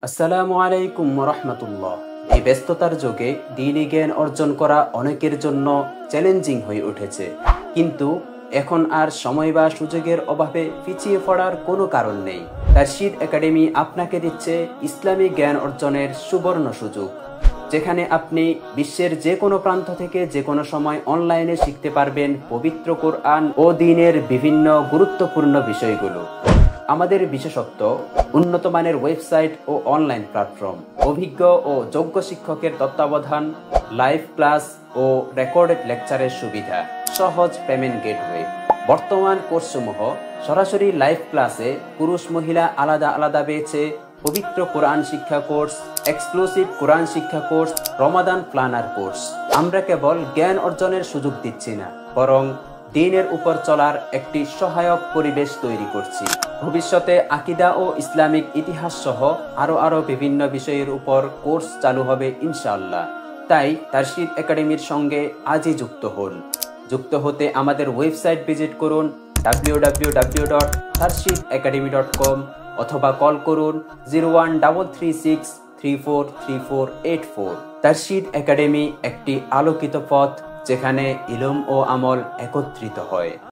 আসসালামু আলাইকুম রাহমাতুল্লাহ। এই ব্যস্ততার যুগে দ্বীনি জ্ঞান অর্জন করা অনেকের জন্য চ্যালেঞ্জিং হয়ে উঠেছে, কিন্তু এখন আর সময় বা সুযোগের অভাবে পিছিয়ে পড়ার কোনো কারণ নেই। তারশিদ একাডেমি আপনাকে দিচ্ছে ইসলামিক জ্ঞান অর্জনের সুবর্ণ সুযোগ, যেখানে আপনি বিশ্বের যে কোনো প্রান্ত থেকে যে কোনো সময় অনলাইনে শিখতে পারবেন পবিত্র কোরআন ও দ্বীনের বিভিন্ন গুরুত্বপূর্ণ বিষয়গুলো। আমাদের বিশেষত্ব উন্নত মানের ওয়েবসাইট ও অনলাইন প্ল্যাটফর্ম, অভিজ্ঞ ও যোগ্য শিক্ষকের তত্ত্বাবধান, লাইভ ক্লাস ও রেকর্ডেড লেকচারের সুবিধা, সহজ পেমেন্ট গেটওয়ে। বর্তমান কোর্সসমূহ সরাসরি লাইভ ক্লাসে পুরুষ মহিলা আলাদা আলাদা পেয়েছে পবিত্র কোরআন শিক্ষা কোর্স, এক্সক্লুসিভ কোরআন শিক্ষা কোর্স, রমাদান প্ল্যানার কোর্স। আমরা কেবল জ্ঞান অর্জনের সুযোগ দিচ্ছি না, বরং দ্বীনের উপর চলার একটি সহায়ক পরিবেশ তৈরি করছি। ভবিষ্যতে আকীদা ও ইসলামিক ইতিহাস সহ আরো বিভিন্ন বিষয়ের উপর কোর্স চালু হবে ইনশাআল্লাহ। তাই তারশিদ একাডেমির সঙ্গে আজই যুক্ত হতে আমাদের ওয়েবসাইট ভিজিট করুন www.tarshidacademy.com অথবা কল করুন 013363433484। তারশিদ একাডেমি একটি আলোকিত পথ, যেখানে ইলম ও আমল একত্রিত হয়।